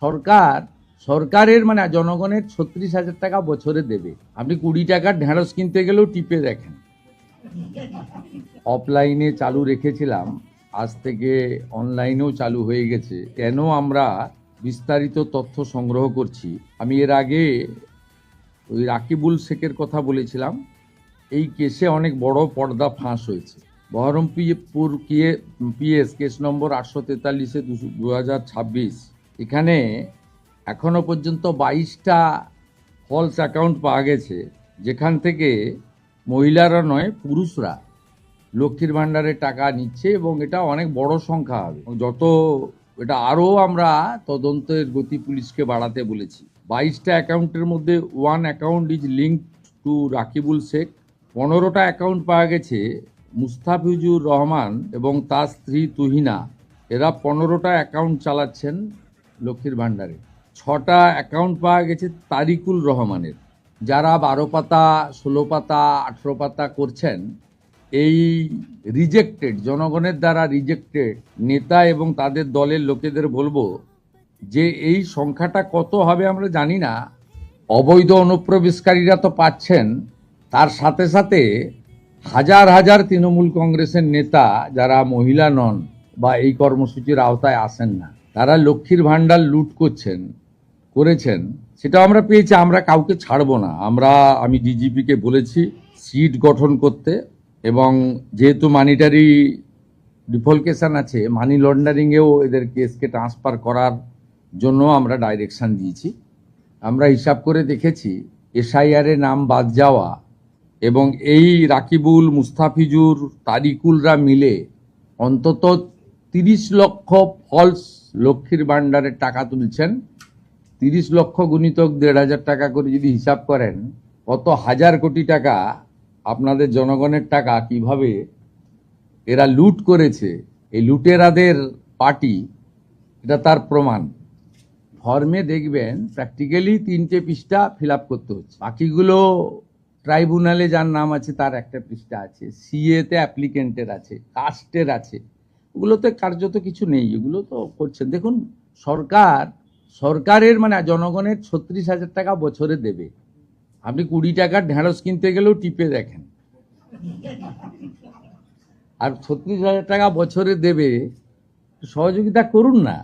সরকার সরকারের মানে জনগণের ৩৬,০০০ টাকা বছরে দেবে। আপনি ২০ টাকার ঢেঁড়স কিনতে গেলেও টিপে দেখেন। অফলাইনে চালু রেখেছিলাম, আজ থেকে অনলাইনেও চালু হয়ে গেছে। কেন আমরা বিস্তারিত তথ্য সংগ্রহ করছি, আমি এর আগে ওই রাকিবুল শেখের কথা বলেছিলাম। এই কেসে অনেক বড় পর্দা ফাঁস হয়েছে। বহরমপুর পিএস কেস নম্বর 843-এ 2026, এখানে এখনো পর্যন্ত 22টা ফলস অ্যাকাউন্ট পাওয়া গেছে, যেখান থেকে মহিলারা নয় পুরুষরা লক্ষ্মীর ভাণ্ডারের টাকা নিচ্ছে, এবং এটা অনেক বড় সংখ্যা হবে। যত এটা আরও আমরা তদন্তের গতি পুলিশকে বাড়াতে বলেছি। 22টা অ্যাকাউন্টের মধ্যে 1 account is linked to Rakibul Sheikh. 15টা অ্যাকাউন্ট পাওয়া গেছে মুস্তাফিজুর রহমান এবং তার স্ত্রী তুহিনা। এরা 15টা অ্যাকাউন্ট চালাচ্ছেন লক্ষ্মীর ভাণ্ডারে। 6টা অ্যাকাউন্ট পাওয়া গেছে তারিকুল রহমানের। যারা 12 পাতা, 16 পাতা, 18 পাতা করছেন, এই রিজেক্টেড, জনগণের দ্বারা রিজেক্টেড নেতা এবং তাদের দলের লোকেদের বলবো যে এই সংখ্যাটা কত হবে আমরা জানি না। অবৈধ অনুপ্রবেশকারীরা তো পাচ্ছেন, তার সাথে সাথে হাজার হাজার তৃণমূল কংগ্রেসের নেতা যারা মহিলা নন বা এই কর্মসূচির আওতায় আসেন না, তারা লক্ষ্মীর ভাণ্ডার লুট করেছেন। সেটা আমরা পেয়েছি। আমরা কাউকে ছাড়বো না। আমি ডিজিপিকে বলেছি সিট গঠন করতে, এবং যেহেতু মানিটারি ডিফলকেশন আছে, মানি লন্ডারিংয়েও এদের কেসকে ট্রান্সফার করার জন্য আমরা ডাইরেকশন দিয়েছি। আমরা হিসাব করে দেখেছি এসআইআর এ নাম বাদ যাওয়া এবং এই রাকিবুল, মুস্তাফিজুর, তারিকুলরা মিলে অন্তত 30 লক্ষ ফলস লক্ষ্মীর ভাণ্ডারের টাকা তুলছেন। 30 লক্ষ গুণিতক 1,500 টাকা করে যদি হিসাব করেন, কত হাজার কোটি টাকা আপনাদের জনগণের টাকা কিভাবে এরা লুট করেছে। এই লুটেরাদের পার্টি, এটা তার প্রমাণ। ফর্মে দেখবেন প্র্যাকটিক্যালি 3টে পৃষ্ঠা ফিল আপ করতে হচ্ছে, বাকিগুলো ট্রাইব্যুনালে যার নাম আছে তার একটা পৃষ্ঠা আছে, সিএতে অ্যাপ্লিকেন্টের আছে, কাস্টের আছে। ওগুলোতে কার্যত কিছু নেই, এগুলো তো করছেন। দেখুন, সরকারের মানে জনগণের ৩৬,০০০ টাকা বছরে দেবে। আপনি 20 টাকার ঢেঁড়স কিনতে গেলেও টিপে দেখেন। আর ৩৬,০০০ টাকা বছরে দেবে, সহযোগিতা করুন না।